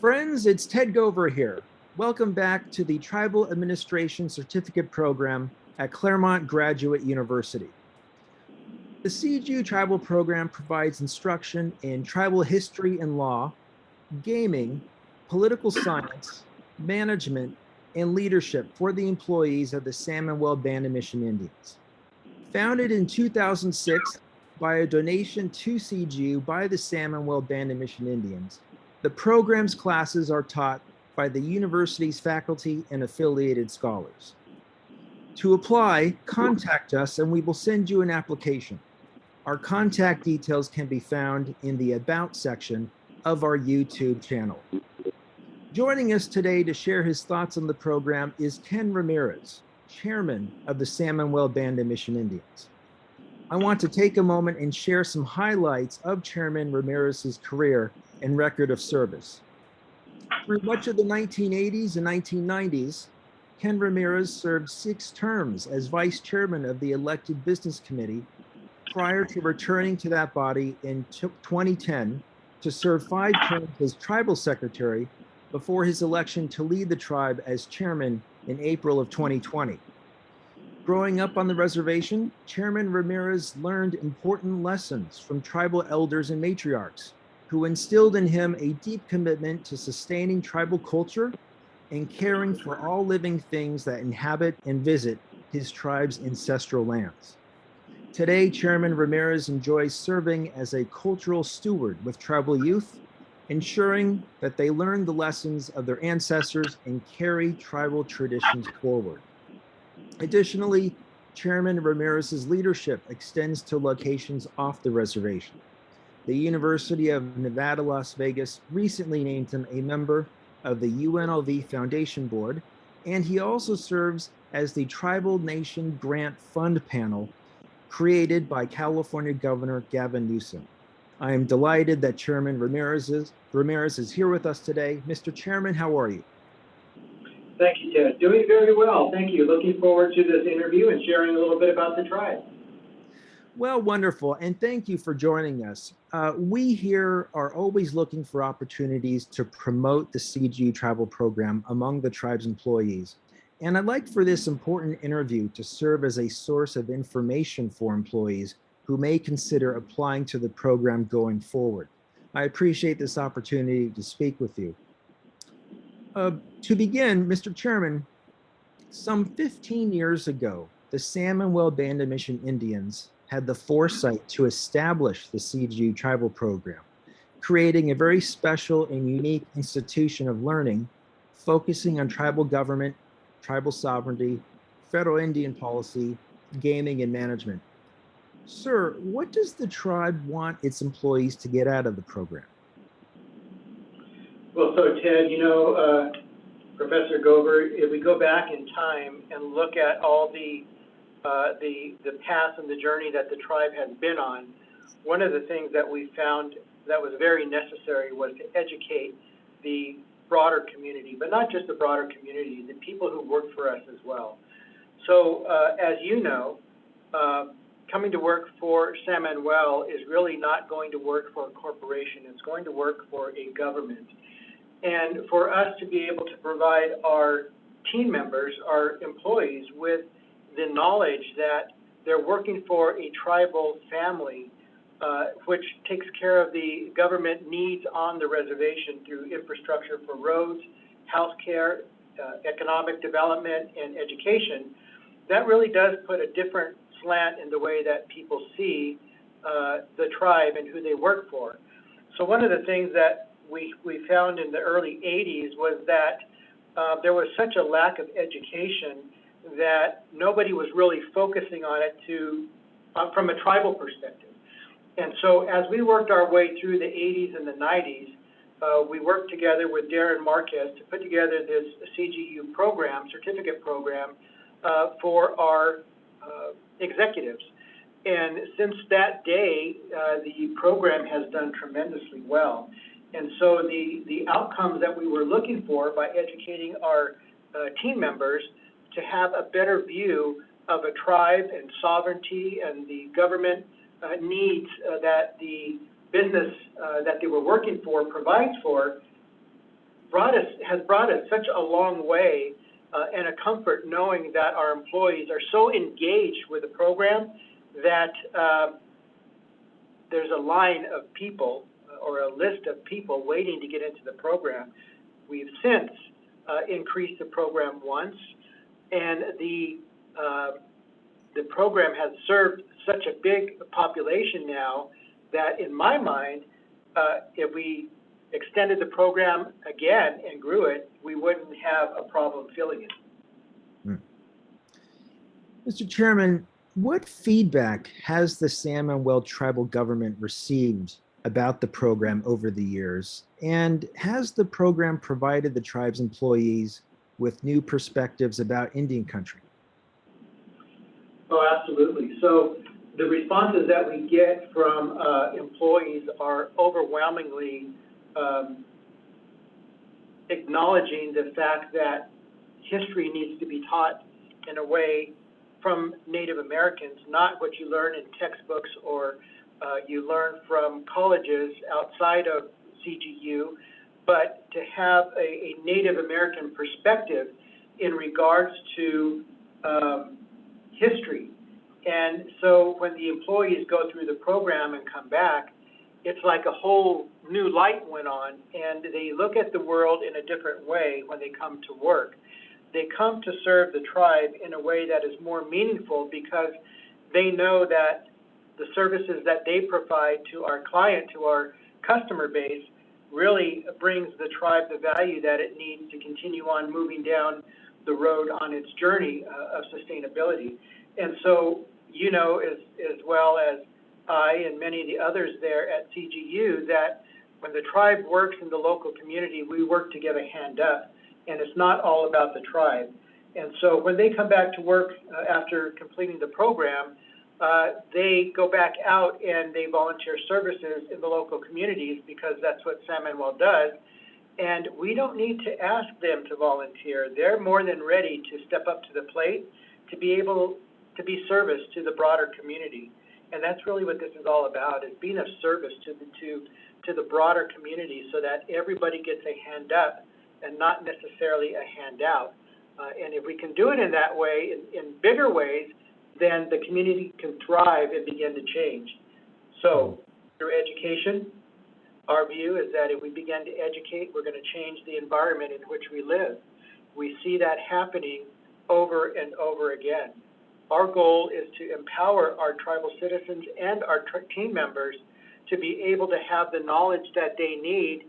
Friends, it's Ted Gover here. Welcome back to the Tribal Administration Certificate Program at Claremont Graduate University. The CGU Tribal Program provides instruction in tribal history and law, gaming, political science, management, and leadership for the employees of the San Manuel Band of Mission Indians. Founded in 2006 by a donation to CGU by the San Manuel Band of Mission Indians, the program's classes are taught by the university's faculty and affiliated scholars. To apply, contact us and we will send you an application. Our contact details can be found in the About section of our YouTube channel. Joining us today to share his thoughts on the program is Ken Ramirez, Chairman of the San Manuel Band of Mission Indians. I want to take a moment and share some highlights of Chairman Ramirez's career and record of service. Through much of the 1980s and 1990s, Ken Ramirez served 6 terms as Vice Chairman of the Elected Business Committee prior to returning to that body in 2010 to serve 5 terms as Tribal Secretary before his election to lead the tribe as Chairman in April of 2020. Growing up on the reservation, Chairman Ramirez learned important lessons from tribal elders and matriarchs who instilled in him a deep commitment to sustaining tribal culture and caring for all living things that inhabit and visit his tribe's ancestral lands. Today, Chairman Ramirez enjoys serving as a cultural steward with tribal youth, ensuring that they learn the lessons of their ancestors and carry tribal traditions forward. Additionally, Chairman Ramirez's leadership extends to locations off the reservation. The University of Nevada, Las Vegas recently named him a member of the UNLV Foundation Board, and he also serves as the Tribal Nation Grant Fund Panel created by California Governor Gavin Newsom. I am delighted that Chairman Ramirez is here with us today. Mr. Chairman, how are you? Thank you, Ted. Doing very well. Thank you. Looking forward to this interview and sharing a little bit about the tribe. Well, wonderful. And thank you for joining us. We here are always looking for opportunities to promote the CGU Tribal Program among the tribe's employees. And I'd like for this important interview to serve as a source of information for employees who may consider applying to the program going forward. I appreciate this opportunity to speak with you. To begin, Mr. Chairman, some 15 years ago, the San Manuel Band of Mission Indians had the foresight to establish the CGU Tribal Program, creating a very special and unique institution of learning, focusing on tribal government, tribal sovereignty, federal Indian policy, gaming, and management. Sir, what does the tribe want its employees to get out of the program? Well, so Ted, Professor Gover, if we go back in time and look at all the path and the journey that the tribe has been on, one of the things that we found that was very necessary was to educate the broader community, but not just the broader community, the people who work for us as well. So as you know, coming to work for San Manuel is really not going to work for a corporation. It's going to work for a government. And for us to be able to provide our team members, our employees, with the knowledge that they're working for a tribal family, which takes care of the government needs on the reservation through infrastructure for roads, healthcare, economic development, and education, that really does put a different slant in the way that people see the tribe and who they work for. So one of the things that we found in the early 80s was that there was such a lack of education that nobody was really focusing on it from a tribal perspective. And so as we worked our way through the 80s and the 90s, we worked together with Darren Marquez to put together this CGU program, certificate program, for our executives. And since that day, the program has done tremendously well. And so the outcomes that we were looking for by educating our team members to have a better view of a tribe and sovereignty and the government needs that the business that they were working for provides for, has brought us such a long way and a comfort knowing that our employees are so engaged with the program that there's a line of people or a list of people waiting to get into the program. We've since increased the program once, and the program has served such a big population now that, in my mind, if we extended the program again and grew it, we wouldn't have a problem filling it. Mr. Chairman, what feedback has the San Manuel tribal government received about the program over the years? And has the program provided the tribe's employees with new perspectives about Indian country? Oh, absolutely. So the responses that we get from employees are overwhelmingly acknowledging the fact that history needs to be taught in a way from Native Americans, not what you learn in textbooks or you learn from colleges outside of CGU, but to have a Native American perspective in regards to history. And so when the employees go through the program and come back, it's like a whole new light went on, and they look at the world in a different way when they come to work. They come to serve the tribe in a way that is more meaningful because they know that the services that they provide to our client, to our customer base, really brings the tribe the value that it needs to continue on moving down the road on its journey of sustainability. And so, you know, as well as I and many of the others there at CGU, that when the tribe works in the local community, we work to give a hand up, and it's not all about the tribe. And so when they come back to work after completing the program, they go back out and they volunteer services in the local communities because that's what San Manuel does. And we don't need to ask them to volunteer. They're more than ready to step up to the plate to be able to be service to the broader community. And that's really what this is all about, is being of service to the broader community so that everybody gets a hand up and not necessarily a handout. And if we can do it in that way, in bigger ways, then the community can thrive and begin to change. So through education, our view is that if we begin to educate, we're going to change the environment in which we live. We see that happening over and over again. Our goal is to empower our tribal citizens and our team members to be able to have the knowledge that they need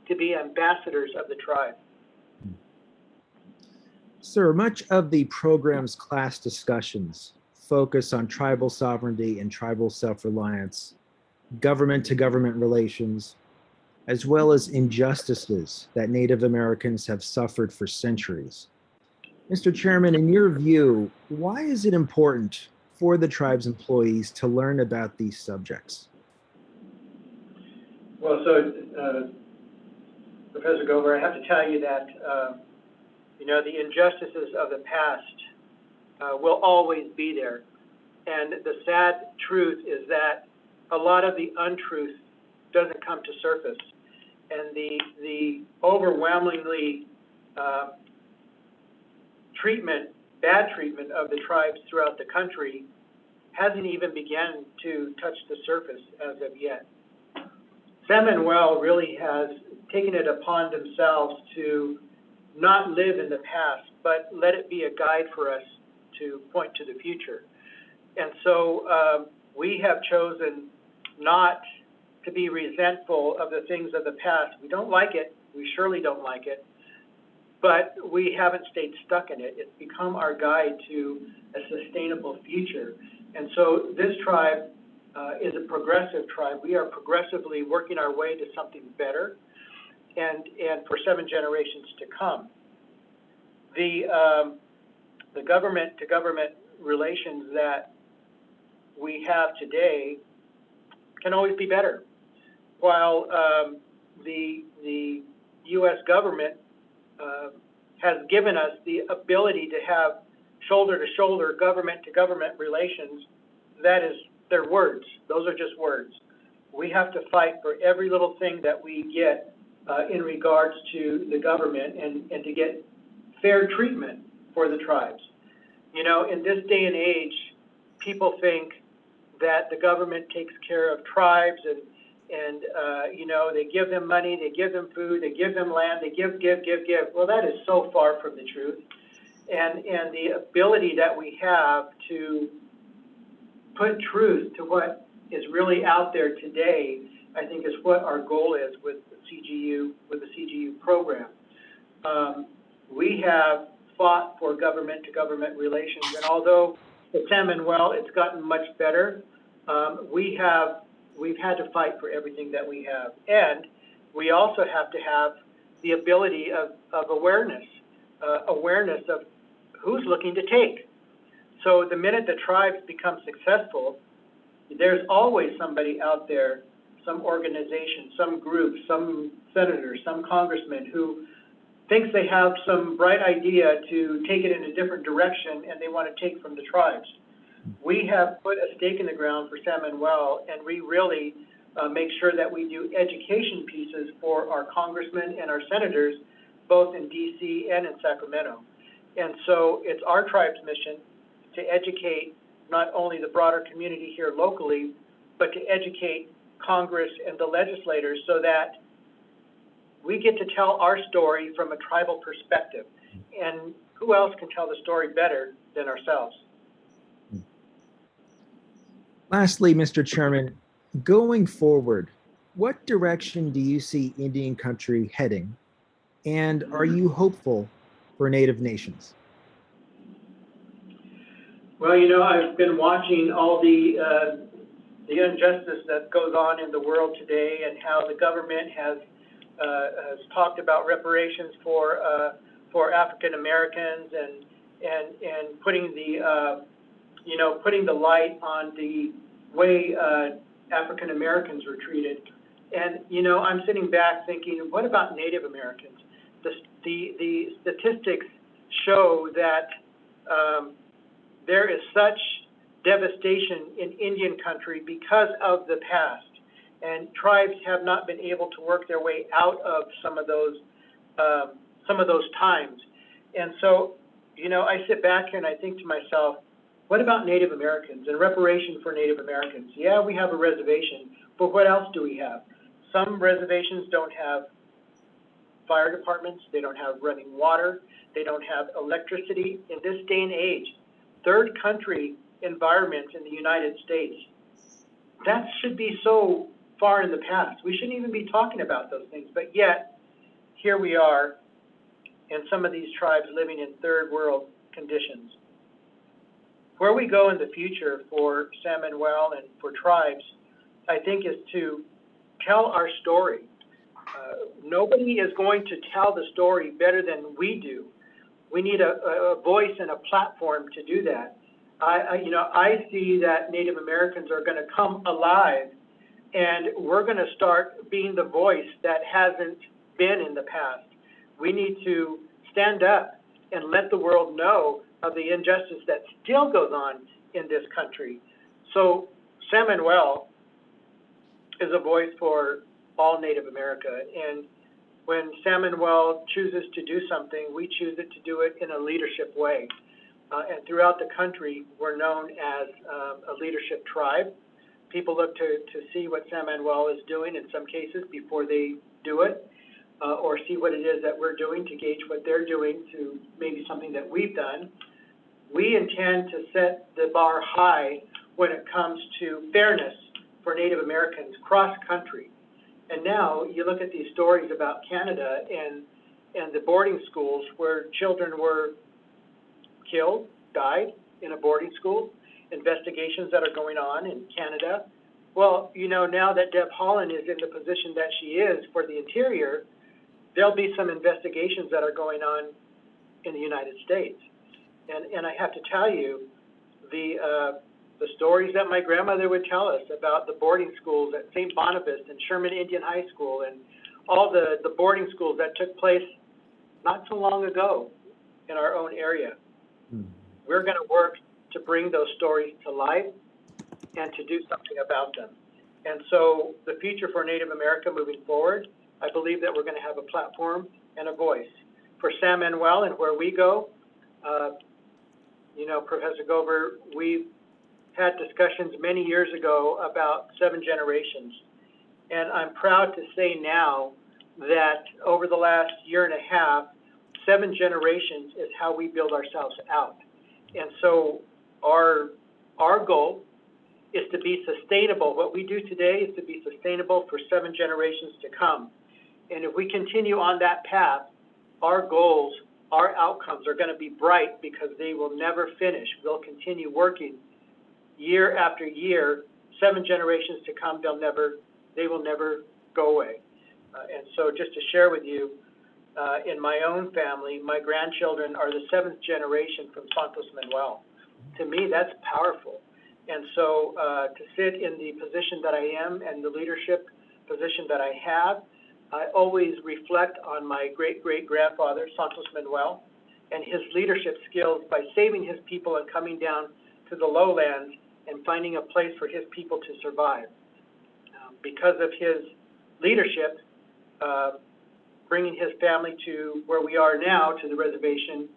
to be ambassadors of the tribe. Sir, much of the program's class discussions focus on tribal sovereignty and tribal self-reliance, government-to-government relations, as well as injustices that Native Americans have suffered for centuries. Mr. Chairman, in your view, why is it important for the tribe's employees to learn about these subjects? Well, so Professor Gover, I have to tell you that you know, the injustices of the past will always be there. And the sad truth is that a lot of the untruth doesn't come to surface. And the overwhelmingly bad treatment of the tribes throughout the country hasn't even begun to touch the surface as of yet. San Manuel really has taken it upon themselves to not live in the past, but let it be a guide for us to point to the future. And so we have chosen not to be resentful of the things of the past. We don't like it. We surely don't like it. But we haven't stayed stuck in it. It's become our guide to a sustainable future. And so this tribe is a progressive tribe. We are progressively working our way to something better and for 7 generations to come. The government-to-government relations that we have today can always be better. While the U.S. government has given us the ability to have shoulder-to-shoulder, government-to-government relations, they're words. Those are just words. We have to fight for every little thing that we get in regards to the government and to get fair treatment for the tribes. You know, in this day and age, people think that the government takes care of tribes and you know, they give them money, they give them food, they give them land, they give. Well, that is so far from the truth. And the ability that we have to put truth to what is really out there today, I think is what our goal is with the CGU program. We have fought for government-to-government relations, and although at San Manuel it's gotten much better, we've had to fight for everything that we have, and we also have to have the ability of awareness of who's looking to take. So the minute the tribes become successful, there's always somebody out there, some organization, some group, some senator, some congressman who thinks they have some bright idea to take it in a different direction and they want to take from the tribes. We have put a stake in the ground for San Manuel, and we really make sure that we do education pieces for our congressmen and our senators, both in DC and in Sacramento. And so it's our tribe's mission to educate not only the broader community here locally, but to educate Congress and the legislators so that we get to tell our story from a tribal perspective. And who else can tell the story better than ourselves? Lastly, Mr. Chairman, going forward, what direction do you see Indian country heading? And are you hopeful for Native nations? Well, you know, I've been watching all the injustice that goes on in the world today, and how the government has talked about reparations for African Americans, and putting the light on the way African Americans were treated. And you know, I'm sitting back thinking, what about Native Americans? The statistics show that there is such devastation in Indian country because of the past, and tribes have not been able to work their way out of some of those times. And so, you know, I sit back here and I think to myself, what about Native Americans and reparation for Native Americans? Yeah, we have a reservation, but what else do we have? Some reservations don't have fire departments, they don't have running water, they don't have electricity. In this day and age, third country environment in the United States, that should be so far in the past. We shouldn't even be talking about those things, but yet here we are, and some of these tribes living in third world conditions. Where we go in the future for San Manuel and for tribes, I think, is to tell our story. Nobody is going to tell the story better than we do. We need a voice and a platform to do that. I see that Native Americans are going to come alive, and we're going to start being the voice that hasn't been in the past. We need to stand up and let the world know of the injustice that still goes on in this country. So San Manuel is a voice for all Native America, and when San Manuel chooses to do something, we choose it to do it in a leadership way. And throughout the country, we're known as a leadership tribe. People look to see what San Manuel is doing in some cases before they do it, or see what it is that we're doing to gauge what they're doing to maybe something that we've done. We intend to set the bar high when it comes to fairness for Native Americans cross-country. And now you look at these stories about Canada and the boarding schools where children were killed, died in a boarding school, investigations that are going on in Canada. Well, you know, now that Deb Haaland is in the position that she is for the Interior, there'll be some investigations that are going on in the United States. And I have to tell you, the stories that my grandmother would tell us about the boarding schools at St. Boniface and Sherman Indian High School and all the boarding schools that took place not so long ago in our own area. We're going to work to bring those stories to life and to do something about them. And so the future for Native America moving forward, I believe that we're going to have a platform and a voice. For San Manuel and where we go, you know, Professor Gover, we had discussions many years ago about 7 generations. And I'm proud to say now that over the last year and a half, 7 generations is how we build ourselves out. And so our goal is to be sustainable. What we do today is to be sustainable for 7 generations to come. And if we continue on that path, our goals, our outcomes are going to be bright because they will never finish. We'll continue working year after year, 7 generations to come. They will never go away. And so just to share with you, in my own family, my grandchildren are the 7th generation from Santos Manuel. To me, that's powerful. And so to sit in the position that I am and the leadership position that I have, I always reflect on my great-great-grandfather, Santos Manuel, and his leadership skills by saving his people and coming down to the lowlands and finding a place for his people to survive. Because of his leadership, bringing his family to where we are now, to the reservation,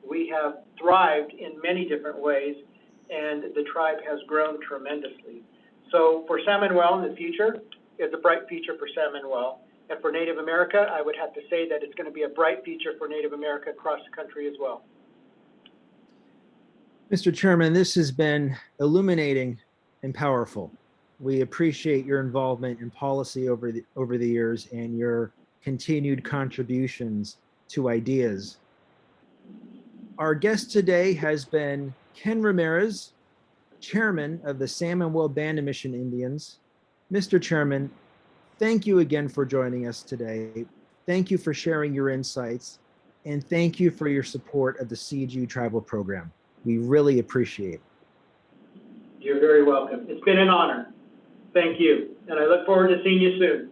we have thrived in many different ways, and the tribe has grown tremendously. So for San Manuel in the future, it's a bright future for San Manuel. And for Native America, I would have to say that it's going to be a bright future for Native America across the country as well. Mr. Chairman, this has been illuminating and powerful. We appreciate your involvement in policy over the years and your continued contributions to ideas. Our guest today has been Ken Ramirez, Chairman of the San Manuel Band of Mission Indians. Mr. Chairman, thank you again for joining us today. Thank you for sharing your insights, and thank you for your support of the CGU Tribal Program. We really appreciate it. You're very welcome. It's been an honor. Thank you. And I look forward to seeing you soon.